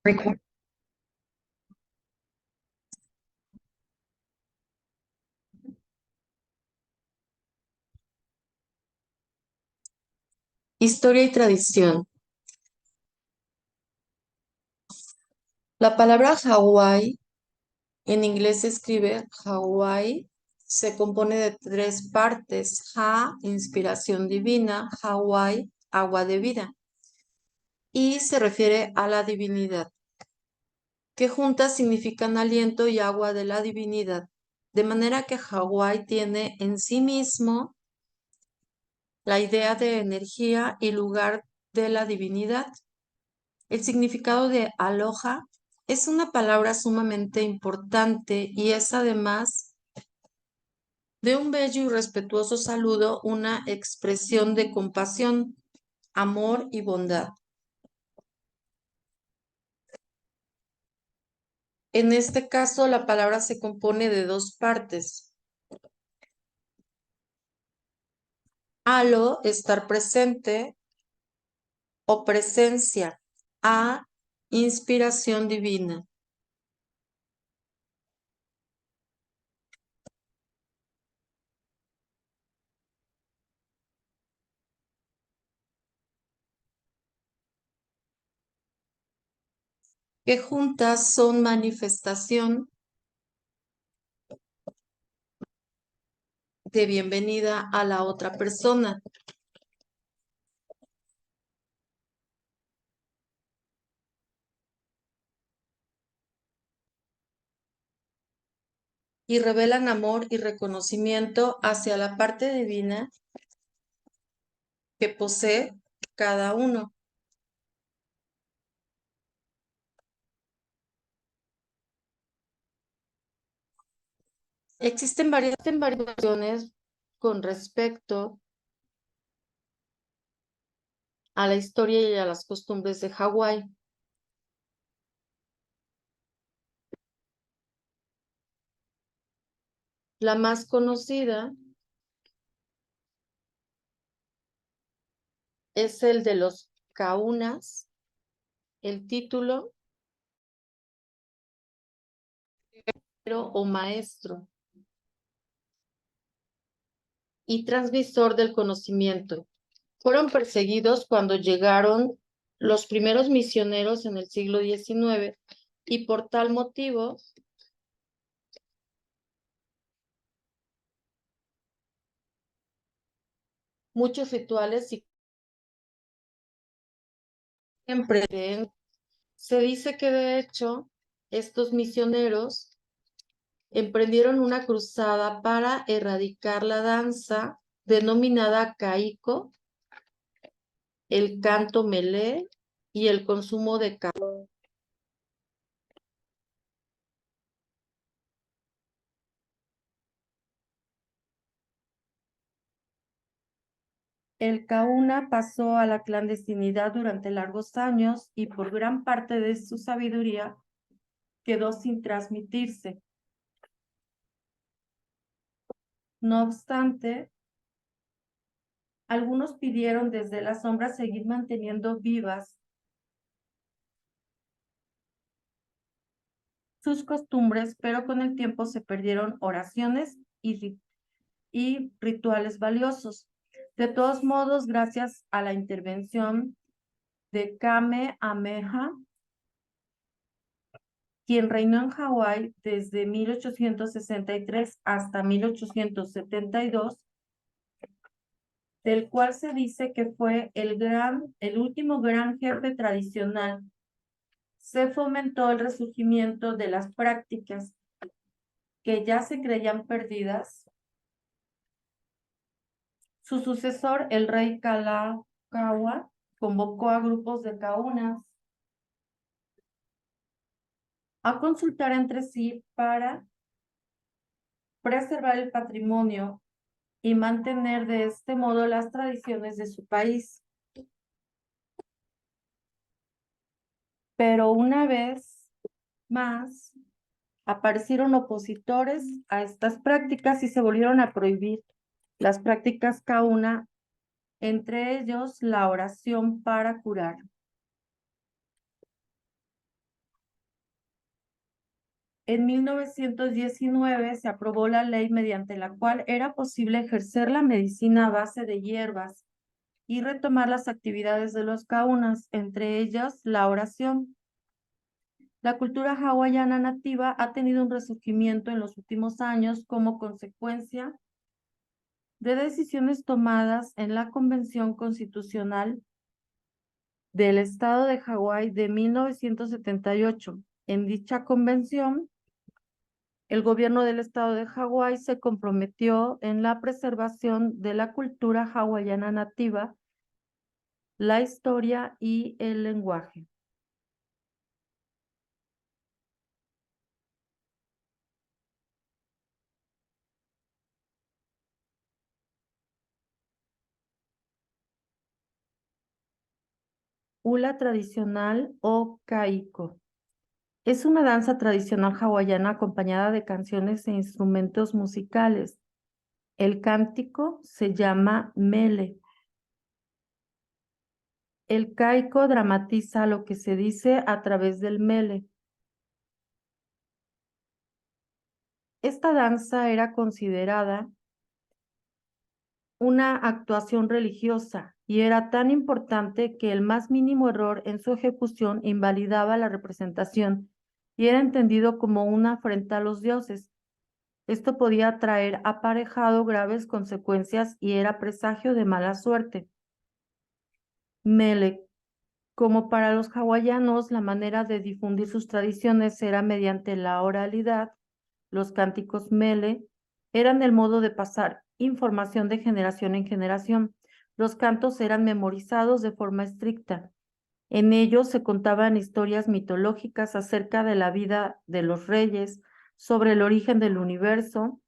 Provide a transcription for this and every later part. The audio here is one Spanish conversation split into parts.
Record. Historia y tradición. La palabra Hawái, en inglés se escribe Hawái, se compone de tres partes. Ha, inspiración divina; Hawái, agua de vida. Y se refiere a la divinidad, que juntas significan aliento y agua de la divinidad. De manera que Hawái tiene en sí mismo la idea de energía y lugar de la divinidad. El significado de aloha es una palabra sumamente importante y es además de un bello y respetuoso saludo una expresión de compasión, amor y bondad. En este caso, la palabra se compone de dos partes. Alo, estar presente o presencia. A, inspiración divina. Que juntas son manifestación de bienvenida a la otra persona. Y revelan amor y reconocimiento hacia la parte divina que posee cada uno. Existen varias variaciones con respecto a la historia y a las costumbres de Hawái. La más conocida es el de los Kaunas, el título o maestro y transmisor del conocimiento. Fueron perseguidos cuando llegaron los primeros misioneros en el siglo XIX y por tal motivo muchos rituales y siempre se dice que de hecho estos misioneros emprendieron una cruzada para erradicar la danza denominada caíco, el canto melé y el consumo de café. El Kauna pasó a la clandestinidad durante largos años y por gran parte de su sabiduría quedó sin transmitirse. No obstante, algunos pidieron desde la sombra seguir manteniendo vivas sus costumbres, pero con el tiempo se perdieron oraciones y rituales valiosos. De todos modos, gracias a la intervención de Kamehameha, quien reinó en Hawái desde 1863 hasta 1872, del cual se dice que fue el último gran jefe tradicional, se fomentó el resurgimiento de las prácticas que ya se creían perdidas. Su sucesor, el rey Kalakaua, convocó a grupos de kaunas a consultar entre sí para preservar el patrimonio y mantener de este modo las tradiciones de su país. Pero una vez más aparecieron opositores a estas prácticas y se volvieron a prohibir las prácticas kauna, entre ellos la oración para curar. En 1919 se aprobó la ley mediante la cual era posible ejercer la medicina a base de hierbas y retomar las actividades de los kaunas, entre ellas la oración. La cultura hawaiana nativa ha tenido un resurgimiento en los últimos años como consecuencia de decisiones tomadas en la Convención Constitucional del Estado de Hawái de 1978. En dicha convención, el gobierno del Estado de Hawái se comprometió en la preservación de la cultura hawaiana nativa, la historia y el lenguaje. Hula tradicional o kaiko. Es una danza tradicional hawaiana acompañada de canciones e instrumentos musicales. El cántico se llama mele. El kaiko dramatiza lo que se dice a través del mele. Esta danza era considerada una actuación religiosa y era tan importante que el más mínimo error en su ejecución invalidaba la representación y era entendido como una afrenta a los dioses. Esto podía traer aparejado graves consecuencias y era presagio de mala suerte. Mele. Como para los hawaianos, la manera de difundir sus tradiciones era mediante la oralidad. Los cánticos mele eran el modo de pasar información de generación en generación. Los cantos eran memorizados de forma estricta. En ellos se contaban historias mitológicas acerca de la vida de los reyes, sobre el origen del universo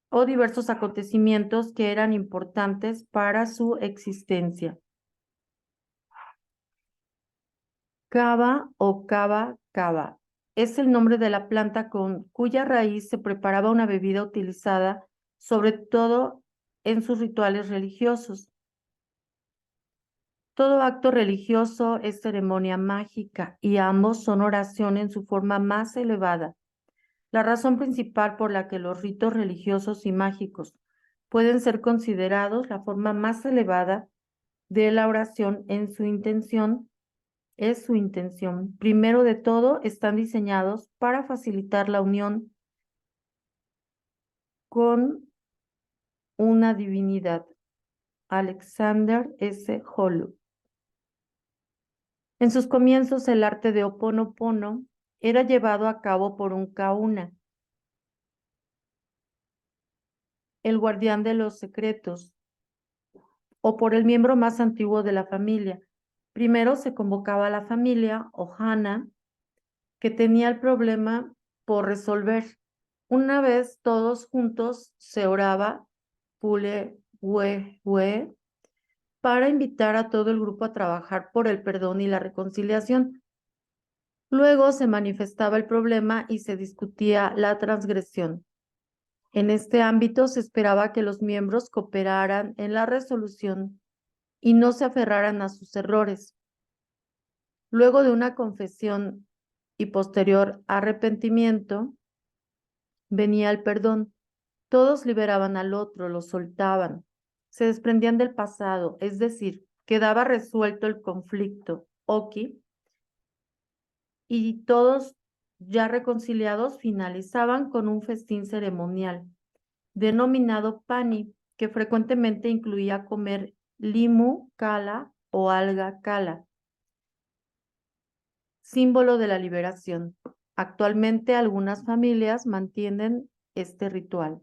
o diversos acontecimientos que eran importantes para su existencia. Kava o kava kava es el nombre de la planta con cuya raíz se preparaba una bebida utilizada sobre todo en sus rituales religiosos. Todo acto religioso es ceremonia mágica y ambos son oración en su forma más elevada. La razón principal por la que los ritos religiosos y mágicos pueden ser considerados la forma más elevada de la oración en su intención es su intención. Primero de todo, están diseñados para facilitar la unión con una divinidad. Alexander S. Holub. En sus comienzos, el arte de Ho'oponopono era llevado a cabo por un kauna, el guardián de los secretos, o por el miembro más antiguo de la familia. Primero se convocaba a la familia, Ohana, que tenía el problema por resolver. Una vez todos juntos se oraba Pule Hue para invitar a todo el grupo a trabajar por el perdón y la reconciliación. Luego se manifestaba el problema y se discutía la transgresión. En este ámbito se esperaba que los miembros cooperaran en la resolución y no se aferraran a sus errores. Luego de una confesión y posterior arrepentimiento, venía el perdón. Todos liberaban al otro, lo soltaban, se desprendían del pasado, es decir, quedaba resuelto el conflicto, Oki, y todos ya reconciliados finalizaban con un festín ceremonial, denominado pani, que frecuentemente incluía comer limu kala o alga kala, símbolo de la liberación. Actualmente algunas familias mantienen este ritual.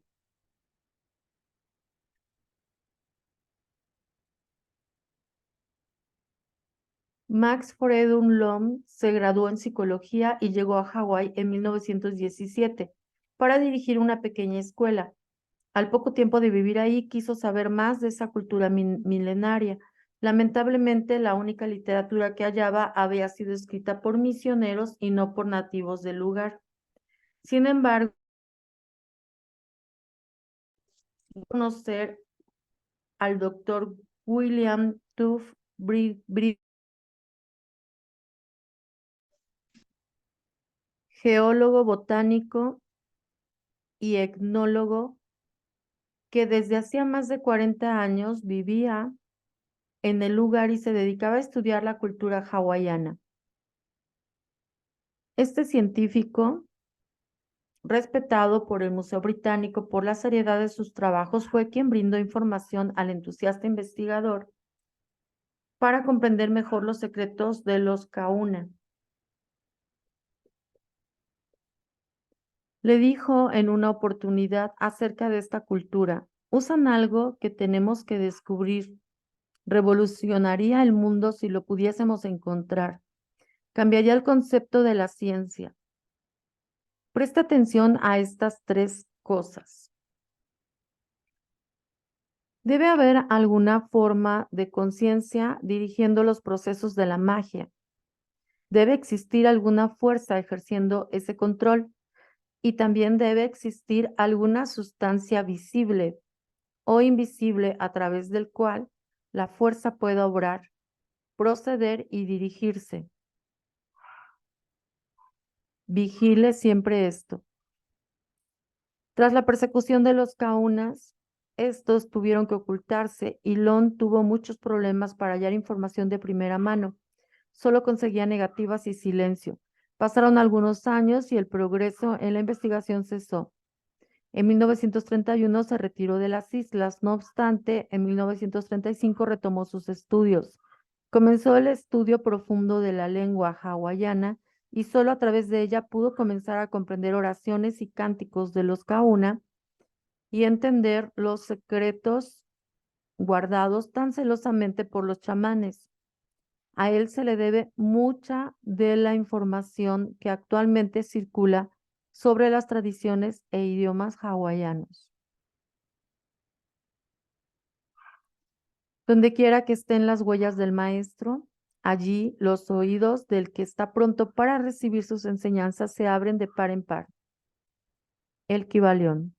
Max Fredun Lom se graduó en psicología y llegó a Hawái en 1917 para dirigir una pequeña escuela. Al poco tiempo de vivir ahí, quiso saber más de esa cultura milenaria. Lamentablemente, la única literatura que hallaba había sido escrita por misioneros y no por nativos del lugar. Sin embargo, conocer al doctor William Tuff geólogo botánico y etnólogo que desde hacía más de 40 años vivía en el lugar y se dedicaba a estudiar la cultura hawaiana. Este científico, respetado por el Museo Británico por la seriedad de sus trabajos, fue quien brindó información al entusiasta investigador para comprender mejor los secretos de los Kauna. Le dijo en una oportunidad acerca de esta cultura: usan algo que tenemos que descubrir. Revolucionaría el mundo si lo pudiésemos encontrar. Cambiaría el concepto de la ciencia. Presta atención a estas tres cosas. Debe haber alguna forma de conciencia dirigiendo los procesos de la magia. Debe existir alguna fuerza ejerciendo ese control y también debe existir alguna sustancia visible o invisible a través del cual la fuerza pueda obrar, proceder y dirigirse. Vigile siempre esto. Tras la persecución de los Kaunas, estos tuvieron que ocultarse y Lon tuvo muchos problemas para hallar información de primera mano. Solo conseguía negativas y silencio. Pasaron algunos años y el progreso en la investigación cesó. En 1931 se retiró de las islas, no obstante, en 1935 retomó sus estudios. Comenzó el estudio profundo de la lengua hawaiana y solo a través de ella pudo comenzar a comprender oraciones y cánticos de los Kauna y entender los secretos guardados tan celosamente por los chamanes. A él se le debe mucha de la información que actualmente circula sobre las tradiciones e idiomas hawaianos. Donde quiera que estén las huellas del maestro, allí los oídos del que está pronto para recibir sus enseñanzas se abren de par en par. El Kybalión.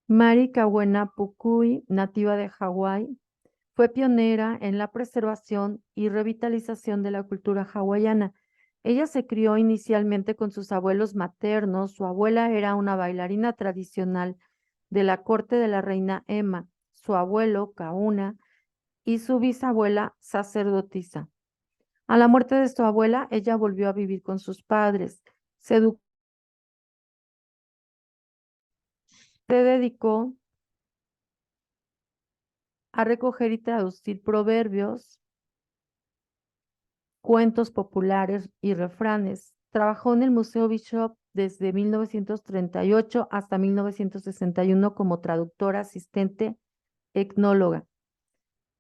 Mari Kawena Pukui, nativa de Hawái, fue pionera en la preservación y revitalización de la cultura hawaiana. Ella se crió inicialmente con sus abuelos maternos. Su abuela era una bailarina tradicional de la corte de la reina Emma, su abuelo, Kauna, y su bisabuela, sacerdotisa. A la muerte de su abuela, ella volvió a vivir con sus padres. Se dedicó a recoger y traducir proverbios, cuentos populares y refranes. Trabajó en el Museo Bishop desde 1938 hasta 1961 como traductora, asistente, etnóloga.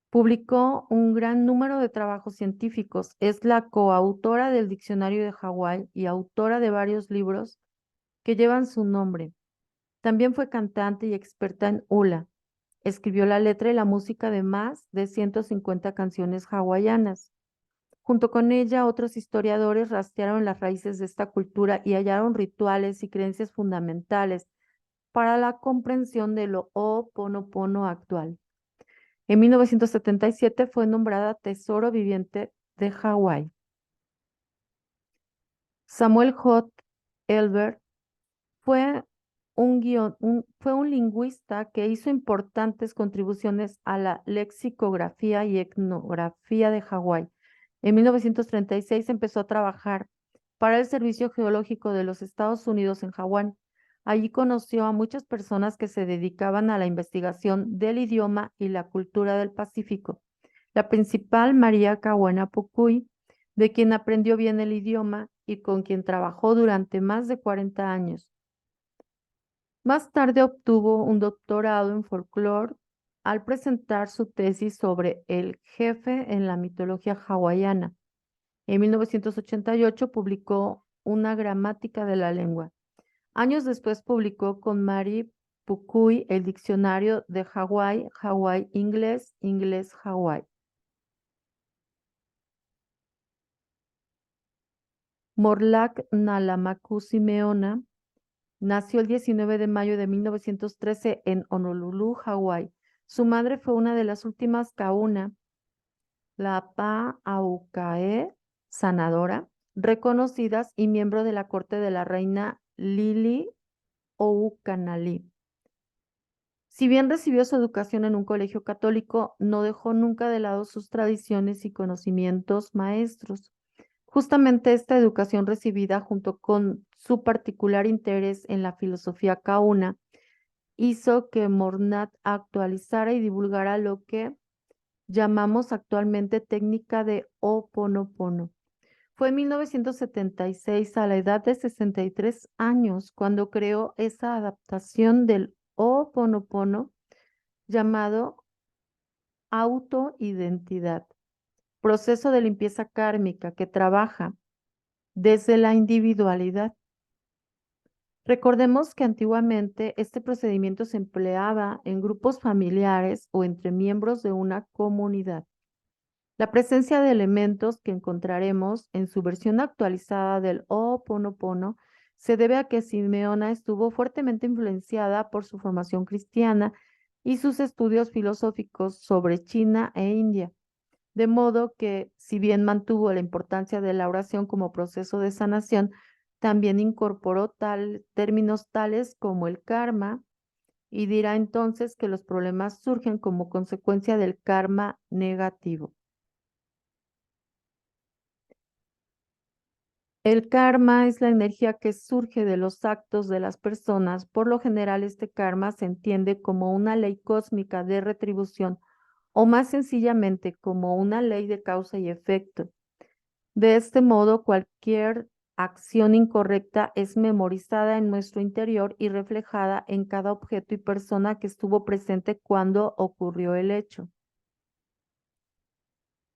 Publicó un gran número de trabajos científicos. Es la coautora del Diccionario de Hawái y autora de varios libros que llevan su nombre. También fue cantante y experta en hula. Escribió la letra y la música de más de 150 canciones hawaianas. Junto con ella, otros historiadores rastrearon las raíces de esta cultura y hallaron rituales y creencias fundamentales para la comprensión de lo Ho'oponopono actual. En 1977 fue nombrada Tesoro Viviente de Hawái. Samuel J. Elbert fue fue un lingüista que hizo importantes contribuciones a la lexicografía y etnografía de Hawái. En 1936 empezó a trabajar para el Servicio Geológico de los Estados Unidos en Hawái. Allí conoció a muchas personas que se dedicaban a la investigación del idioma y la cultura del Pacífico. La principal, María Kawena Pukui, de quien aprendió bien el idioma y con quien trabajó durante más de 40 años. Más tarde obtuvo un doctorado en folclore al presentar su tesis sobre el jefe en la mitología hawaiana. En 1988 publicó una gramática de la lengua. Años después publicó con Mari Pukui el diccionario de Hawái, Hawái inglés, inglés Hawái. Morlak Nalamakusi Meona nació el 19 de mayo de 1913 en Honolulu, Hawái. Su madre fue una de las últimas Kauna la Pa'aucae, sanadora, reconocidas y miembro de la corte de la reina Lili Oukanali. Si bien recibió su educación en un colegio católico, no dejó nunca de lado sus tradiciones y conocimientos maestros. Justamente esta educación recibida, junto con su particular interés en la filosofía kauna, hizo que Mornat actualizara y divulgara lo que llamamos actualmente técnica de Ho'oponopono. Fue en 1976, a la edad de 63 años, cuando creó esa adaptación del Ho'oponopono llamado autoidentidad, proceso de limpieza kármica que trabaja desde la individualidad. Recordemos que antiguamente este procedimiento se empleaba en grupos familiares o entre miembros de una comunidad. La presencia de elementos que encontraremos en su versión actualizada del Ho'oponopono se debe a que Simeona estuvo fuertemente influenciada por su formación cristiana y sus estudios filosóficos sobre China e India. De modo que, si bien mantuvo la importancia de la oración como proceso de sanación, también incorporó términos tales como el karma y dirá entonces que los problemas surgen como consecuencia del karma negativo. El karma es la energía que surge de los actos de las personas. Por lo general, este karma se entiende como una ley cósmica de retribución o más sencillamente como una ley de causa y efecto. De este modo, cualquier acción incorrecta es memorizada en nuestro interior y reflejada en cada objeto y persona que estuvo presente cuando ocurrió el hecho.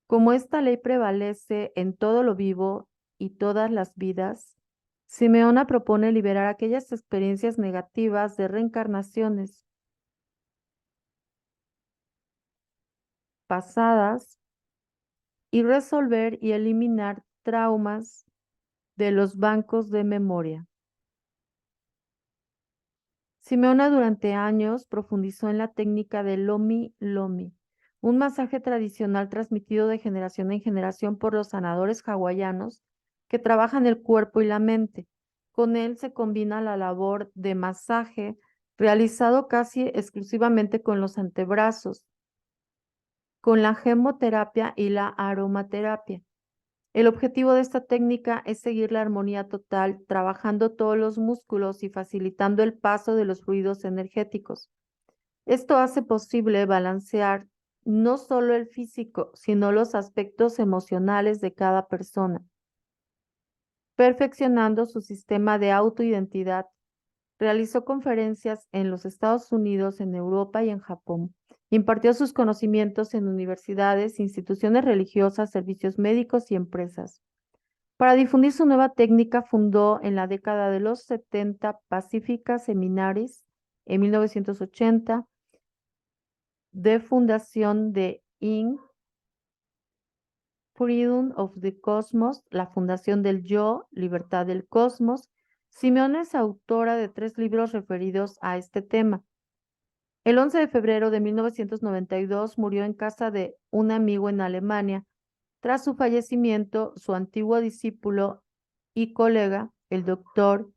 Como esta ley prevalece en todo lo vivo y todas las vidas, Simeona propone liberar aquellas experiencias negativas de reencarnaciones pasadas y resolver y eliminar traumas de los bancos de memoria. Simeona durante años profundizó en la técnica de Lomi Lomi, un masaje tradicional transmitido de generación en generación por los sanadores hawaianos que trabajan el cuerpo y la mente. Con él se combina la labor de masaje realizado casi exclusivamente con los antebrazos, con la gemoterapia y la aromaterapia. El objetivo de esta técnica es seguir la armonía total, trabajando todos los músculos y facilitando el paso de los fluidos energéticos. Esto hace posible balancear no solo el físico, sino los aspectos emocionales de cada persona, perfeccionando su sistema de autoidentidad. Realizó conferencias en los Estados Unidos, en Europa y en Japón. Impartió sus conocimientos en universidades, instituciones religiosas, servicios médicos y empresas. Para difundir su nueva técnica, fundó en la década de los 70 Pacifica Seminaries en 1980, de fundación de Inc., Freedom of the Cosmos, la fundación del Yo, Libertad del Cosmos. Simeone es autora de 3 libros referidos a este tema. El 11 de febrero de 1992 murió en casa de un amigo en Alemania. Tras su fallecimiento, su antiguo discípulo y colega, el doctor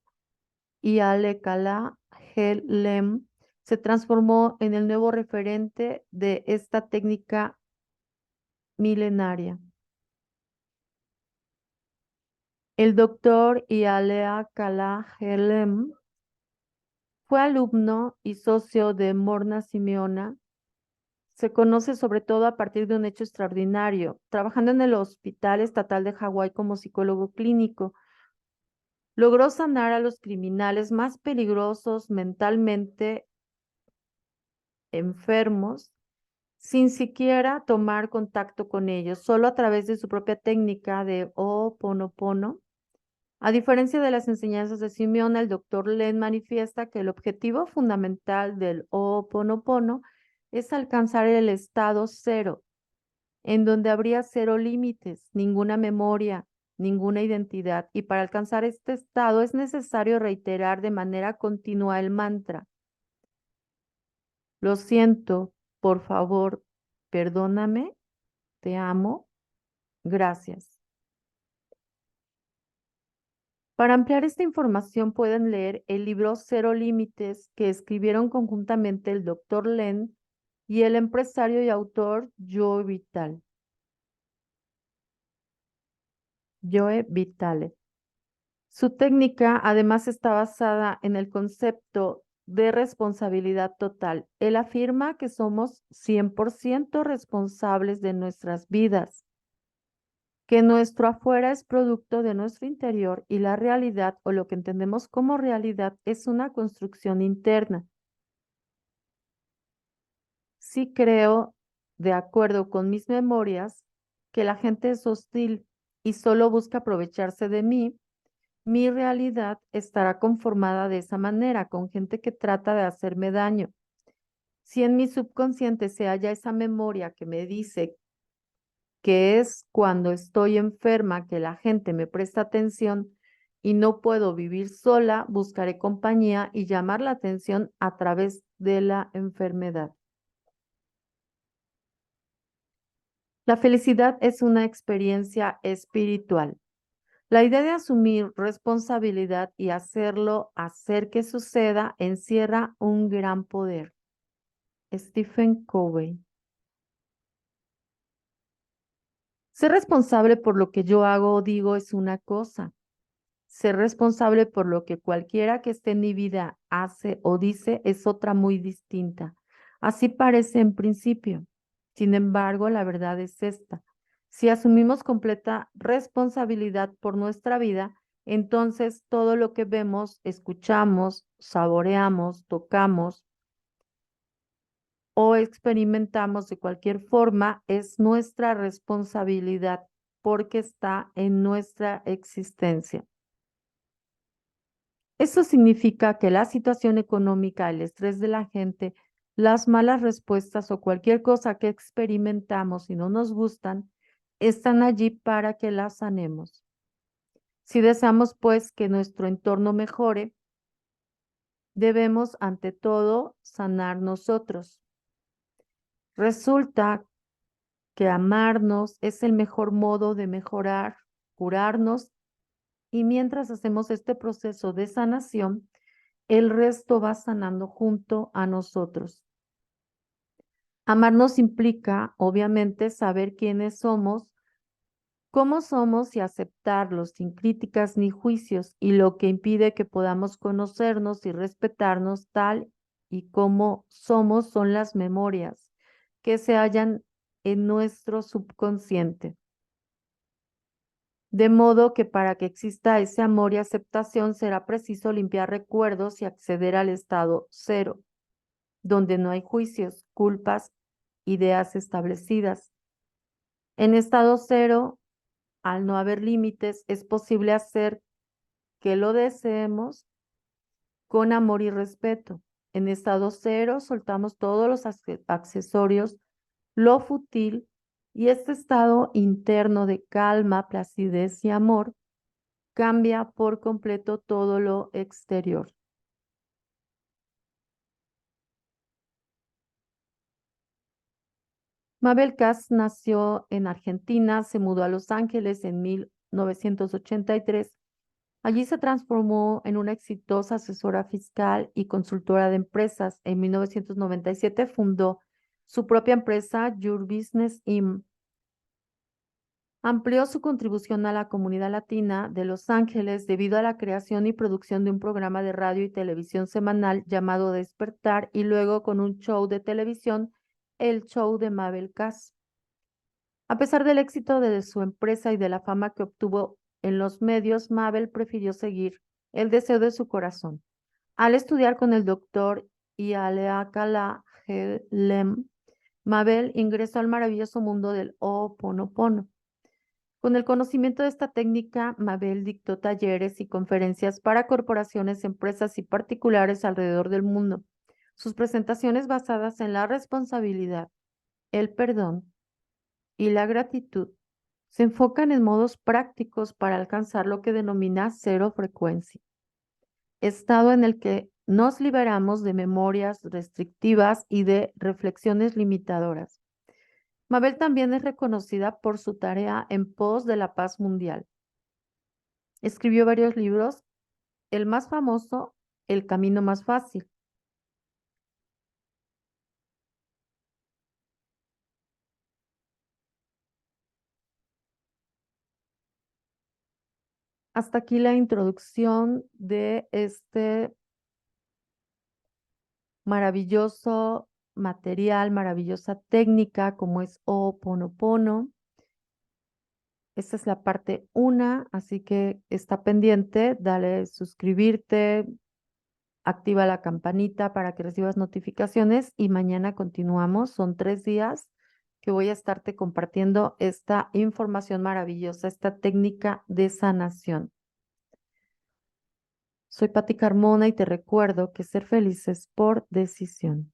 Ialekala Lem, se transformó en el nuevo referente de esta técnica milenaria. El doctor Ialekala Lem fue alumno y socio de Morna Simeona. Se conoce sobre todo a partir de un hecho extraordinario. Trabajando en el Hospital Estatal de Hawái como psicólogo clínico, logró sanar a los criminales más peligrosos mentalmente enfermos sin siquiera tomar contacto con ellos, solo a través de su propia técnica de Ho'oponopono. A diferencia de las enseñanzas de Simeona, el doctor Len manifiesta que el objetivo fundamental del Ho'oponopono es alcanzar el estado cero, en donde habría cero límites, ninguna memoria, ninguna identidad, y para alcanzar este estado es necesario reiterar de manera continua el mantra: lo siento, por favor, perdóname, Te amo. Gracias. Para ampliar esta información pueden leer el libro Cero Límites que escribieron conjuntamente el Dr. Len y el empresario y autor Joe Vitale. Su técnica además está basada en el concepto de responsabilidad total. Él afirma que somos 100% responsables de nuestras vidas, que nuestro afuera es producto de nuestro interior y la realidad o lo que entendemos como realidad es una construcción interna. Sí creo, de acuerdo con mis memorias, que la gente es hostil y solo busca aprovecharse de mí. Mi realidad estará conformada de esa manera, con gente que trata de hacerme daño. Si en mi subconsciente se halla esa memoria que me dice que es cuando estoy enferma que la gente me presta atención y no puedo vivir sola, buscaré compañía y llamar la atención a través de la enfermedad. La felicidad es una experiencia espiritual. La idea de asumir responsabilidad y hacer que suceda, encierra un gran poder. Stephen Covey. Ser responsable por lo que yo hago o digo es una cosa. Ser responsable por lo que cualquiera que esté en mi vida hace o dice es otra muy distinta. Así parece en principio. Sin embargo, la verdad es esta. Si asumimos completa responsabilidad por nuestra vida, entonces todo lo que vemos, escuchamos, saboreamos, tocamos o experimentamos de cualquier forma es nuestra responsabilidad porque está en nuestra existencia. Eso significa que la situación económica, el estrés de la gente, las malas respuestas o cualquier cosa que experimentamos y no nos gustan, están allí para que las sanemos. Si deseamos, pues, que nuestro entorno mejore, debemos, ante todo, sanar nosotros. Resulta que amarnos es el mejor modo de mejorar, curarnos, y mientras hacemos este proceso de sanación, el resto va sanando junto a nosotros. Amarnos implica, obviamente, saber quiénes somos, cómo somos y aceptarlos sin críticas ni juicios, y lo que impide que podamos conocernos y respetarnos tal y como somos son las memorias que se hallan en nuestro subconsciente. De modo que para que exista ese amor y aceptación será preciso limpiar recuerdos y acceder al estado cero, donde no hay juicios, culpas, ideas establecidas. En estado cero, al no haber límites, es posible hacer que lo deseemos con amor y respeto. En estado cero, soltamos todos los accesorios, lo fútil, y este estado interno de calma, placidez y amor cambia por completo todo lo exterior. Mabel Katz nació en Argentina, se mudó a Los Ángeles en 1983. Allí se transformó en una exitosa asesora fiscal y consultora de empresas. En 1997 fundó su propia empresa, Your Business Inc. Amplió su contribución a la comunidad latina de Los Ángeles debido a la creación y producción de un programa de radio y televisión semanal llamado Despertar y luego con un show de televisión, El Show de Mabel Katz. A pesar del éxito de su empresa y de la fama que obtuvo en los medios, Mabel prefirió seguir el deseo de su corazón. Al estudiar con el doctor Ialeakala Lem, Mabel ingresó al maravilloso mundo del Ho'oponopono. Con el conocimiento de esta técnica, Mabel dictó talleres y conferencias para corporaciones, empresas y particulares alrededor del mundo. Sus presentaciones basadas en la responsabilidad, el perdón y la gratitud se enfocan en modos prácticos para alcanzar lo que denomina cero frecuencia, estado en el que nos liberamos de memorias restrictivas y de reflexiones limitadoras. Mabel también es reconocida por su tarea en pos de la paz mundial. Escribió varios libros, el más famoso, El camino más fácil. Hasta aquí la introducción de este maravilloso material, maravillosa técnica como es Ho'oponopono. Esta es la parte 1, así que está pendiente, dale suscribirte, activa la campanita para que recibas notificaciones y mañana continuamos. Son 3 días que voy a estarte compartiendo esta información maravillosa, esta técnica de sanación. Soy Patti Carmona y te recuerdo que ser feliz es por decisión.